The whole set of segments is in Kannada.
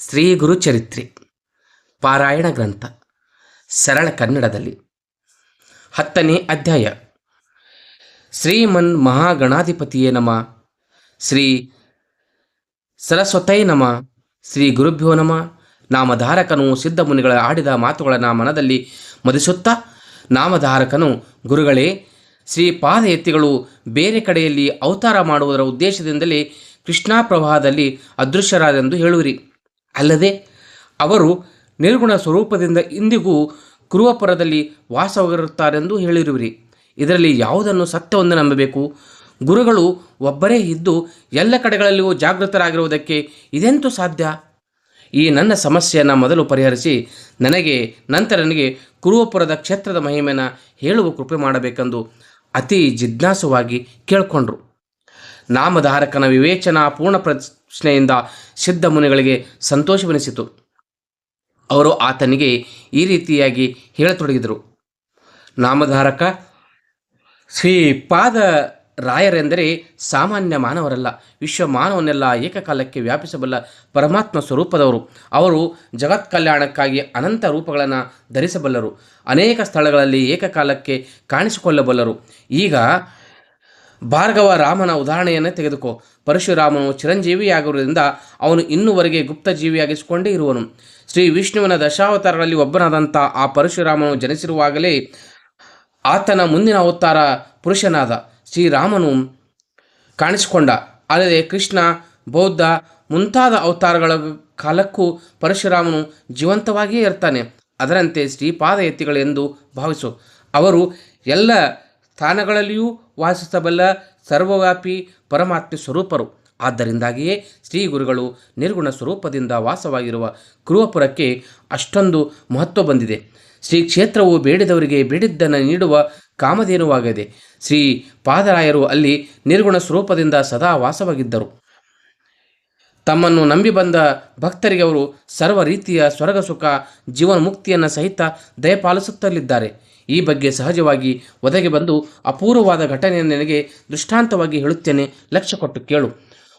ಶ್ರೀ ಗುರುಚರಿತ್ರೆ ಪಾರಾಯಣ ಗ್ರಂಥ ಸರಳ ಕನ್ನಡದಲ್ಲಿ 10ನೇ ಅಧ್ಯಾಯ. ಶ್ರೀಮನ್ ಮಹಾಗಣಾಧಿಪತಿಯೇ ನಮಃ. ಶ್ರೀ ಸರಸ್ವತೈ ನಮಃ. ಶ್ರೀ ಗುರುಭ್ಯೋ ನಮಃ. ನಾಮಧಾರಕನು ಸಿದ್ಧಮುನಿಗಳ ಆಡಿದ ಮಾತುಗಳನ್ನು ಮನದಲ್ಲಿ ಮದಿಸುತ್ತಾ ನಾಮಧಾರಕನು, ಗುರುಗಳೇ, ಶ್ರೀಪಾದಯತಿಗಳು ಬೇರೆ ಕಡೆಯಲ್ಲಿ ಅವತಾರ ಮಾಡುವುದರ ಉದ್ದೇಶದಿಂದಲೇ ಕೃಷ್ಣಾ ಪ್ರವಾಹದಲ್ಲಿ ಅದೃಶ್ಯರಾದೆಂದು ಹೇಳುವಿರಿ. ಅಲ್ಲದೆ ಅವರು ನಿರ್ಗುಣ ಸ್ವರೂಪದಿಂದ ಇಂದಿಗೂ ಕುರುವಪುರದಲ್ಲಿ ವಾಸವಾಗಿರುತ್ತಾರೆಂದು ಹೇಳಿರುವಿರಿ. ಇದರಲ್ಲಿ ಯಾವುದನ್ನು ಸತ್ಯವೆಂದು ನಂಬಬೇಕು? ಗುರುಗಳು ಒಬ್ಬರೇ ಇದ್ದು ಎಲ್ಲ ಕಡೆಗಳಲ್ಲಿಯೂ ಜಾಗೃತರಾಗಿರುವುದಕ್ಕೆ ಇದೆಂತೂ ಸಾಧ್ಯ? ಈ ನನ್ನ ಸಮಸ್ಯೆಯನ್ನು ಮೊದಲು ಪರಿಹರಿಸಿ ನನಗೆ ಕುರುವಪುರದ ಕ್ಷೇತ್ರದ ಮಹಿಮೆಯನ್ನು ಹೇಳುವ ಕೃಪೆ ಮಾಡಬೇಕೆಂದು ಅತಿ ಜಿಜ್ಞಾಸುವಾಗಿ ಕೇಳಿಕೊಂಡ್ರು. ನಾಮಧಾರಕನ ವಿವೇಚನಾ ಪೂರ್ಣ ಪ್ರಶ್ನೆಯಿಂದ ಸಿದ್ಧ ಮುನಿಗಳಿಗೆ ಸಂತೋಷವೆನಿಸಿತು. ಅವರು ಆತನಿಗೆ ಈ ರೀತಿಯಾಗಿ ಹೇಳತೊಡಗಿದರು. ನಾಮಧಾರಕ, ಶ್ರೀಪಾದ ರಾಯರೆಂದರೆ ಸಾಮಾನ್ಯ ಮಾನವರಲ್ಲ, ವಿಶ್ವ ಮಾನವನ್ನೆಲ್ಲ ಏಕಕಾಲಕ್ಕೆ ವ್ಯಾಪಿಸಬಲ್ಲ ಪರಮಾತ್ಮ ಸ್ವರೂಪದವರು. ಅವರು ಜಗತ್ ಕಲ್ಯಾಣಕ್ಕಾಗಿ ಅನಂತ ರೂಪಗಳನ್ನು ಧರಿಸಬಲ್ಲರು, ಅನೇಕ ಸ್ಥಳಗಳಲ್ಲಿ ಏಕಕಾಲಕ್ಕೆ ಕಾಣಿಸಿಕೊಳ್ಳಬಲ್ಲರು. ಈಗ ಭಾರ್ಗವ ರಾಮನ ಉದಾಹರಣೆಯನ್ನು ತೆಗೆದುಕೋ. ಪರಶುರಾಮನು ಚಿರಂಜೀವಿಯಾಗಿರುವುದರಿಂದ ಅವನು ಇನ್ನೂವರೆಗೆ ಗುಪ್ತ ಜೀವಿಯಾಗಿಸಿಕೊಂಡೇ ಇರುವನು. ಶ್ರೀ ವಿಷ್ಣುವಿನ ದಶಾವತಾರಗಳಲ್ಲಿ ಒಬ್ಬನಾದಂಥ ಆ ಪರಶುರಾಮನು ಜನಿಸಿರುವಾಗಲೇ ಆತನ ಮುಂದಿನ ಅವತಾರ ಪುರುಷನಾದ ಶ್ರೀರಾಮನು ಕಾಣಿಸಿಕೊಂಡ. ಅಲ್ಲದೆ ಕೃಷ್ಣ, ಬೌದ್ಧ ಮುಂತಾದ ಅವತಾರಗಳ ಕಾಲಕ್ಕೂ ಪರಶುರಾಮನು ಜೀವಂತವಾಗಿಯೇ ಇರ್ತಾನೆ. ಅದರಂತೆ ಶ್ರೀಪಾದಯತಿಗಳೆಂದು ಭಾವಿಸು. ಅವರು ಎಲ್ಲ ಸ್ಥಾನಗಳಲ್ಲಿಯೂ ವಾಸಿಸಬಲ್ಲ ಸರ್ವವ್ಯಾಪಿ ಪರಮಾತ್ಮ ಸ್ವರೂಪರು. ಆದ್ದರಿಂದಾಗಿಯೇ ಶ್ರೀ ಗುರುಗಳು ನಿರ್ಗುಣ ಸ್ವರೂಪದಿಂದ ವಾಸವಾಗಿರುವ ಕುರುವಪುರಕ್ಕೆ ಅಷ್ಟೊಂದು ಮಹತ್ವ ಬಂದಿದೆ. ಶ್ರೀ ಕ್ಷೇತ್ರವು ಬೇಡಿದವರಿಗೆ ಬೇಡಿದ್ದನ್ನು ನೀಡುವ ಕಾಮಧೇನುವಾಗಿದೆ. ಶ್ರೀ ಪಾದರಾಯರು ಅಲ್ಲಿ ನಿರ್ಗುಣ ಸ್ವರೂಪದಿಂದ ಸದಾ ವಾಸವಾಗಿದ್ದರು. ತಮ್ಮನ್ನು ನಂಬಿ ಬಂದ ಭಕ್ತರಿಗೆ ಅವರು ಸರ್ವ ರೀತಿಯ ಸ್ವರ್ಗ ಸುಖ, ಜೀವನ ಮುಕ್ತಿಯನ್ನು ಸಹಿತ ದಯಪಾಲಿಸುತ್ತಲಿದ್ದಾರೆ. ಈ ಬಗ್ಗೆ ಸಹಜವಾಗಿ ಒದಗಿ ಬಂದು ಅಪೂರ್ವವಾದ ಘಟನೆಯನ್ನು ನನಗೆ ದೃಷ್ಟಾಂತವಾಗಿ ಹೇಳುತ್ತೇನೆ, ಲಕ್ಷ್ಯ ಕೊಟ್ಟು ಕೇಳು.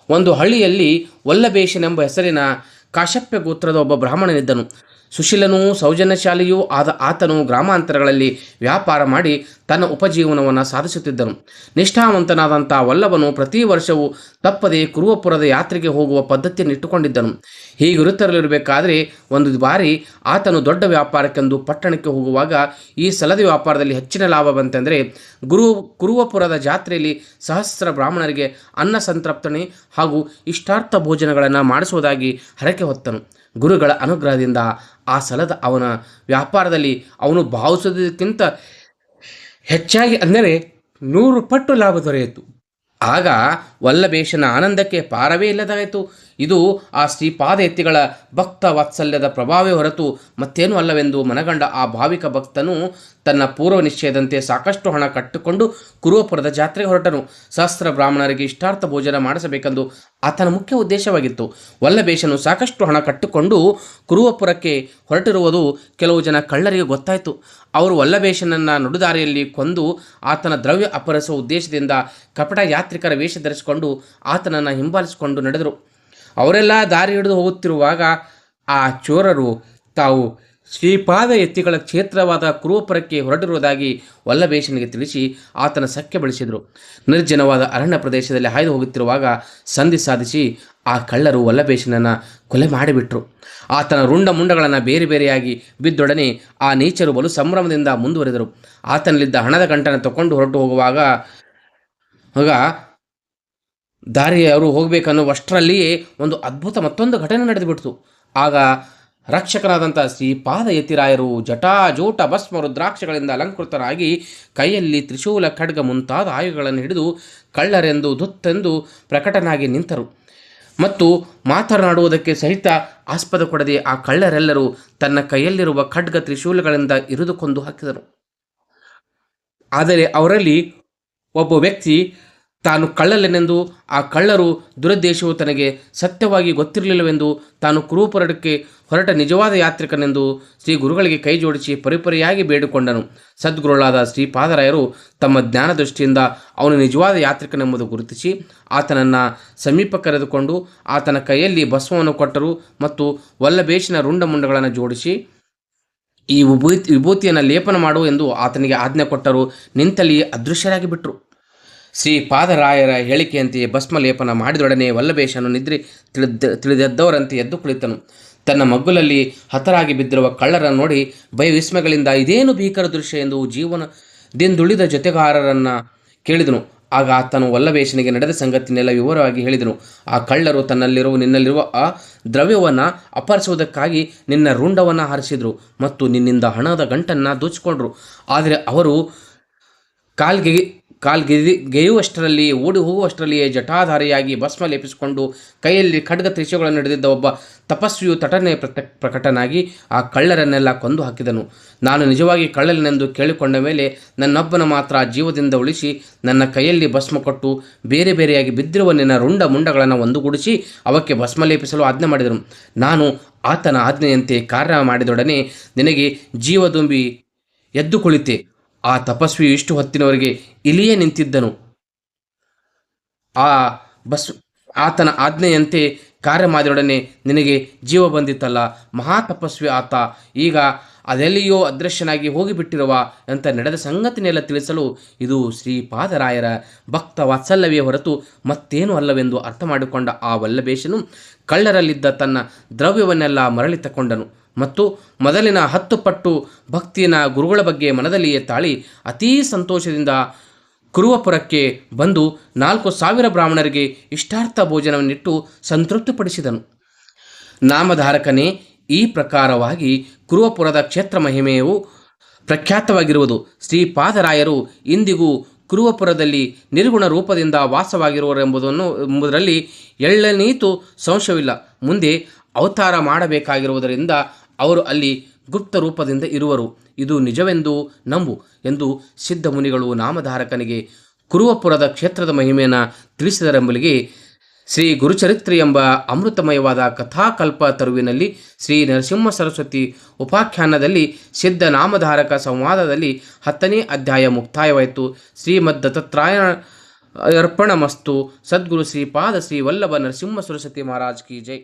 ಒಂದು ಹಳ್ಳಿಯಲ್ಲಿ ವಲ್ಲಭೇಶನೆಂಬ ಹೆಸರಿನ ಕಾಶ್ಯಪ್ಯ ಗೋತ್ರದ ಒಬ್ಬ ಬ್ರಾಹ್ಮಣನಿದ್ದನು. ಸುಶೀಲನೂ ಸೌಜನ್ಯಶಾಲಿಯೂ ಆದ ಆತನು ಗ್ರಾಮಾಂತರಗಳಲ್ಲಿ ವ್ಯಾಪಾರ ಮಾಡಿ ತನ್ನ ಉಪಜೀವನವನ್ನು ಸಾಧಿಸುತ್ತಿದ್ದನು. ನಿಷ್ಠಾವಂತನಾದಂಥ ವಲ್ಲಭನು ಪ್ರತಿ ವರ್ಷವೂ ತಪ್ಪದೆ ಕುರುವಪುರದ ಯಾತ್ರೆಗೆ ಹೋಗುವ ಪದ್ಧತಿಯನ್ನು ಇಟ್ಟುಕೊಂಡಿದ್ದನು. ಹೀಗಿರುತ್ತಲಿರಬೇಕಾದರೆ ಒಂದು ಬಾರಿ ಆತನು ದೊಡ್ಡ ವ್ಯಾಪಾರಕ್ಕೆಂದು ಪಟ್ಟಣಕ್ಕೆ ಹೋಗುವಾಗ ಈ ಸಲದ ವ್ಯಾಪಾರದಲ್ಲಿ ಹೆಚ್ಚಿನ ಲಾಭ ಬಂತೆಂದರೆ ಕುರುವಪುರದ ಜಾತ್ರೆಯಲ್ಲಿ ಸಹಸ್ರ ಬ್ರಾಹ್ಮಣರಿಗೆ ಅನ್ನ ಸಂತೃಪ್ತಣೆ ಹಾಗೂ ಇಷ್ಟಾರ್ಥ ಭೋಜನಗಳನ್ನು ಮಾಡಿಸುವುದಾಗಿ ಹರಕೆ ಹೊತ್ತನು. ಗುರುಗಳ ಅನುಗ್ರಹದಿಂದ ಆ ಸಲದ ಅವನ ವ್ಯಾಪಾರದಲ್ಲಿ ಅವನು ಭಾವಿಸುವುದಕ್ಕಿಂತ ಹೆಚ್ಚಾಗಿ, ಅಂದರೆ 100 ಪಟ್ಟು ಲಾಭ ದೊರೆಯಿತು. ಆಗ ವಲ್ಲಭೇಶನ ಆನಂದಕ್ಕೆ ಪಾರವೇ ಇಲ್ಲದಾಯಿತು. ಇದು ಆ ಶ್ರೀಪಾದಯತಿಗಳ ಭಕ್ತ ವಾತ್ಸಲ್ಯದ ಪ್ರಭಾವವೇ ಹೊರತು ಮತ್ತೇನೂ ಅಲ್ಲವೆಂದು ಮನಗಂಡ ಆ ಭಾವಿಕ ಭಕ್ತನು ತನ್ನ ಪೂರ್ವ ನಿಶ್ಚಯದಂತೆ ಸಾಕಷ್ಟು ಹಣ ಕಟ್ಟಿಕೊಂಡು ಕುರುವಪುರದ ಜಾತ್ರೆಗೆ ಹೊರಟನು. ಸಹಸ್ರ ಬ್ರಾಹ್ಮಣರಿಗೆ ಇಷ್ಟಾರ್ಥ ಭೋಜನ ಮಾಡಿಸಬೇಕೆಂದು ಆತನ ಮುಖ್ಯ ಉದ್ದೇಶವಾಗಿತ್ತು. ವಲ್ಲಭೇಶನು ಸಾಕಷ್ಟು ಹಣ ಕಟ್ಟಿಕೊಂಡು ಕುರುವಪುರಕ್ಕೆ ಹೊರಟಿರುವುದು ಕೆಲವು ಜನ ಕಳ್ಳರಿಗೆ ಗೊತ್ತಾಯಿತು. ಅವರು ವಲ್ಲಭೇಶನನ್ನು ನಡುದಾರಿಯಲ್ಲಿ ಕೊಂದು ಆತನ ದ್ರವ್ಯ ಅಪಹರಿಸುವ ಉದ್ದೇಶದಿಂದ ಕಪಟ ಯಾತ್ರಿಕರ ವೇಷ ಧರಿಸಿಕೊಂಡು ಆತನನ್ನು ಹಿಂಬಾಲಿಸಿಕೊಂಡು ನಡೆದರು. ಅವರೆಲ್ಲ ದಾರಿ ಹಿಡಿದು ಹೋಗುತ್ತಿರುವಾಗ ಆ ಚೋರರು ತಾವು ಶ್ರೀಪಾದಯತಿಗಳ ಕ್ಷೇತ್ರವಾದ ಕುರುವಪುರಕ್ಕೆ ಹೊರಟಿರುವುದಾಗಿ ವಲ್ಲಭೇಶನಿಗೆ ತಿಳಿಸಿ ಆತನ ಸಖ್ಯ ಬೆಳೆಸಿದರು. ನಿರ್ಜನವಾದ ಅರಣ್ಯ ಪ್ರದೇಶದಲ್ಲಿ ಹಾಯ್ದು ಹೋಗುತ್ತಿರುವಾಗ ಸಂಧಿ ಸಾಧಿಸಿ ಆ ಕಳ್ಳರು ವಲ್ಲಭೇಶನನ್ನು ಕೊಲೆ ಮಾಡಿಬಿಟ್ರು. ಆತನ ರುಂಡ ಮುಂಡಗಳನ್ನು ಬೇರೆ ಬೇರೆಯಾಗಿ ಬಿದ್ದೊಡನೆ ಆ ನೀಚರು ಬಲು ಸಂಭ್ರಮದಿಂದ ಮುಂದುವರೆದರು. ಆತನಲ್ಲಿದ್ದ ಹಣದ ಗಂಟನ್ನು ತಗೊಂಡು ಹೊರಟು ಹೋಗುವಾಗ ದಾರಿ ಅವರು ಹೋಗಬೇಕನ್ನುವಷ್ಟರಲ್ಲಿಯೇ ಒಂದು ಅದ್ಭುತ ಮತ್ತೊಂದು ಘಟನೆ ನಡೆದುಬಿಡ್ತು. ಆಗ ರಕ್ಷಕನಾದಂಥ ಶ್ರೀಪಾದಯತಿರಾಯರು ಜಟಾಜೂಟ ಭಸ್ಮ ರುದ್ರಾಕ್ಷಗಳಿಂದ ಅಲಂಕೃತರಾಗಿ ಕೈಯಲ್ಲಿ ತ್ರಿಶೂಲ, ಖಡ್ಗ ಮುಂತಾದ ಆಯುಧಗಳನ್ನು ಹಿಡಿದು ಕಳ್ಳರೆಂದು ಧುತ್ತೆಂದು ಪ್ರಕಟನಾಗಿ ನಿಂತರು. ಮತ್ತು ಮಾತನಾಡುವುದಕ್ಕೆ ಸಹಿತ ಆಸ್ಪದ ಕೊಡದೆ ಆ ಕಳ್ಳರೆಲ್ಲರೂ ತನ್ನ ಕೈಯಲ್ಲಿರುವ ಖಡ್ಗ ತ್ರಿಶೂಲಗಳಿಂದ ಇರಿದು ಕೊಂದು ಹಾಕಿದರು. ಆದರೆ ಅವರಲ್ಲಿ ಒಬ್ಬ ವ್ಯಕ್ತಿ ತಾನು ಕಳ್ಳಲೆನೆಂದು, ಆ ಕಳ್ಳರು ದುರುದ್ದೇಶವು ತನಗೆ ಸತ್ಯವಾಗಿ ಗೊತ್ತಿರಲಿಲ್ಲವೆಂದು, ತಾನು ಕುರುಪುರಕ್ಕೆ ಹೊರಟ ನಿಜವಾದ ಯಾತ್ರಿಕನೆಂದು ಶ್ರೀ ಗುರುಗಳಿಗೆ ಕೈ ಜೋಡಿಸಿ ಪರಿಪರಿಯಾಗಿ ಬೇಡಿಕೊಂಡನು. ಸದ್ಗುರುಗಳಾದ ಶ್ರೀಪಾದರಾಯರು ತಮ್ಮ ಜ್ಞಾನದೃಷ್ಟಿಯಿಂದ ಅವನು ನಿಜವಾದ ಯಾತ್ರಿಕನೆಂಬುದು ಗುರುತಿಸಿ ಆತನನ್ನು ಸಮೀಪ ಕರೆದುಕೊಂಡು ಆತನ ಕೈಯಲ್ಲಿ ಭಸ್ಮವನ್ನು ಕೊಟ್ಟರು ಮತ್ತು ವಲ್ಲಭೇಶನ ರುಂಡಮುಂಡಗಳನ್ನು ಜೋಡಿಸಿ ಈ ವಿಭೂತಿಯನ್ನು ಲೇಪನ ಮಾಡು ಎಂದು ಆತನಿಗೆ ಆಜ್ಞೆ ಕೊಟ್ಟರು. ನಿಂತಲ್ಲಿಯೇ ಅದೃಶ್ಯರಾಗಿ ಬಿಟ್ಟರು. ಶ್ರೀಪಾದರಾಯರ ಹೇಳಿಕೆಯಂತೆಯೇ ಭಸ್ಮ ಲೇಪನ ಮಾಡಿದೊಡನೆ ವಲ್ಲಭೇಶನು ನಿದ್ರೆ ತಿಳಿದೆದ್ದವರಂತೆ ಎದ್ದು ಕುಳಿತನು. ತನ್ನ ಮಗ್ಗುಲಲ್ಲಿ ಹತರಾಗಿ ಬಿದ್ದಿರುವ ಕಳ್ಳರನ್ನು ನೋಡಿ ಭಯವಿಸ್ಮಯಗಳಿಂದ ಇದೇನು ಭೀಕರ ದೃಶ್ಯ ಎಂದು ಜೀವನದಿಂದುಳಿದ ಜೊತೆಗಾರರನ್ನು ಕೇಳಿದನು. ಆಗ ಆತನು ವಲ್ಲಭೇಶನಿಗೆ ನಡೆದ ಸಂಗತಿನೆಲ್ಲ ವಿವರವಾಗಿ ಹೇಳಿದನು. ಆ ಕಳ್ಳರು ನಿನ್ನಲ್ಲಿರುವ ಆ ದ್ರವ್ಯವನ್ನು ಅಪಹರಿಸುವುದಕ್ಕಾಗಿ ನಿನ್ನ ರುಂಡವನ್ನು ಹಾರಿಸಿದರು ಮತ್ತು ನಿನ್ನಿಂದ ಹಣದ ಗಂಟನ್ನು ದೋಚಿಕೊಂಡ್ರು. ಆದರೆ ಅವರು ಗೆಯುವಷ್ಟರಲ್ಲಿ ಓಡಿ ಹೋಗುವಷ್ಟರಲ್ಲಿಯೇ ಜಟಾಧಾರಿಯಾಗಿ ಭಸ್ಮ ಲೇಪಿಸಿಕೊಂಡು ಕೈಯಲ್ಲಿ ಖಡ್ಗ ತ್ರಿಶೂಲಗಳನ್ನು ಹಿಡಿದಿದ್ದ ಒಬ್ಬ ತಪಸ್ವಿಯು ತಟನೆ ಪ್ರಕಟನಾಗಿ ಆ ಕಳ್ಳರನ್ನೆಲ್ಲ ಕೊಂದು ಹಾಕಿದನು. ನಾನು ನಿಜವಾಗಿ ಕಳ್ಳನೆಂದು ಕೇಳಿಕೊಂಡ ಮೇಲೆ ನನ್ನೊಬ್ಬನ ಮಾತ್ರ ಜೀವದಿಂದ ಉಳಿಸಿ ನನ್ನ ಕೈಯಲ್ಲಿ ಭಸ್ಮ ಕೊಟ್ಟು ಬೇರೆ ಬೇರೆಯಾಗಿ ಬಿದ್ದಿರುವ ನಿನ್ನ ರುಂಡ ಮುಂಡಗಳನ್ನು ಒಂದುಗೂಡಿಸಿ ಅವಕ್ಕೆ ಭಸ್ಮ ಲೇಪಿಸಲು ಆಜ್ಞೆ ಮಾಡಿದನು. ನಾನು ಆತನ ಆಜ್ಞೆಯಂತೆ ಕಾರ್ಯ ಮಾಡಿದೊಡನೆ ನಿನಗೆ ಜೀವದುಂಬಿ ಎದ್ದು ಕುಳಿತೆ. ಆ ತಪಸ್ವಿಯು ಇಷ್ಟು ಹೊತ್ತಿನವರೆಗೆ ಇಲ್ಲಿಯೇ ನಿಂತಿದ್ದನು. ಆತನ ಆಜ್ಞೆಯಂತೆ ಕಾರ್ಯ ಮಾಡಿದೊಡನೆ ನಿನಗೆ ಜೀವ ಬಂದಿತ್ತಲ್ಲ. ಮಹಾ ತಪಸ್ವಿ ಆತ ಈಗ ಅದೆಲ್ಲಿಯೋ ಅದೃಶ್ಯನಾಗಿ ಹೋಗಿಬಿಟ್ಟಿರುವ ಅಂತ ನಡೆದ ಸಂಗತಿನೆಲ್ಲ ತಿಳಿಸಲು ಇದು ಶ್ರೀಪಾದರಾಯರ ಭಕ್ತ ವಾತ್ಸಲ್ಯವೇ ಹೊರತು ಮತ್ತೇನೂ ಅಲ್ಲವೆಂದು ಅರ್ಥ ಮಾಡಿಕೊಂಡ ಆ ವಲ್ಲಭೇಶನು ಕಳ್ಳರಲ್ಲಿದ್ದ ತನ್ನ ದ್ರವ್ಯವನ್ನೆಲ್ಲ ಮರಳಿ ತಕೊಂಡನು ಮತ್ತು ಮೊದಲಿನ 10 ಪಟ್ಟು ಭಕ್ತಿನ ಗುರುಗಳ ಬಗ್ಗೆ ಮನದಲ್ಲಿಯೇ ತಾಳಿ ಅತೀ ಸಂತೋಷದಿಂದ ಕುರುವಪುರಕ್ಕೆ ಬಂದು 4,000 ಬ್ರಾಹ್ಮಣರಿಗೆ ಇಷ್ಟಾರ್ಥ ಭೋಜನವನ್ನಿಟ್ಟು ಸಂತೃಪ್ತಿಪಡಿಸಿದನು. ನಾಮಧಾರಕನೇ, ಈ ಪ್ರಕಾರವಾಗಿ ಕುರುವಪುರದ ಕ್ಷೇತ್ರ ಮಹಿಮೆಯು ಪ್ರಖ್ಯಾತವಾಗಿರುವುದು. ಶ್ರೀಪಾದರಾಯರು ಇಂದಿಗೂ ಕುರುವಪುರದಲ್ಲಿ ನಿರ್ಗುಣ ರೂಪದಿಂದ ವಾಸವಾಗಿರುವರೆಂಬುದರಲ್ಲಿ ಎಳ್ಳನೀತು ಸಂಶಯವಿಲ್ಲ. ಮುಂದೆ ಅವತಾರ ಮಾಡಬೇಕಾಗಿರುವುದರಿಂದ ಅವರು ಅಲ್ಲಿ ಗುಪ್ತ ರೂಪದಿಂದ ಇರುವರು. ಇದು ನಿಜವೆಂದು ನಂಬು ಎಂದು ಸಿದ್ಧ ಮುನಿಗಳು ನಾಮಧಾರಕನಿಗೆ ಕುರುವಪುರದ ಕ್ಷೇತ್ರದ ಮಹಿಮೆಯನ್ನು ತಿಳಿಸಿದರೆಂಬಲಿಗೆ ಶ್ರೀ ಗುರುಚರಿತ್ರೆ ಎಂಬ ಅಮೃತಮಯವಾದ ಕಥಾಕಲ್ಪ ತರುವಿನಲ್ಲಿ ಶ್ರೀ ನರಸಿಂಹ ಸರಸ್ವತಿ ಉಪಾಖ್ಯಾನದಲ್ಲಿ ಸಿದ್ಧ ನಾಮಧಾರಕ ಸಂವಾದದಲ್ಲಿ 10ನೇ ಅಧ್ಯಾಯ ಮುಕ್ತಾಯವಾಯಿತು. ಶ್ರೀಮದ್ ದತ್ತಾತ್ರೇಯ ಅರ್ಪಣಮಸ್ತು. ಸದ್ಗುರು ಶ್ರೀಪಾದ ಶ್ರೀ ವಲ್ಲಭ ನರಸಿಂಹ ಸರಸ್ವತಿ ಮಹಾರಾಜ್ ಕಿ ಜೈ.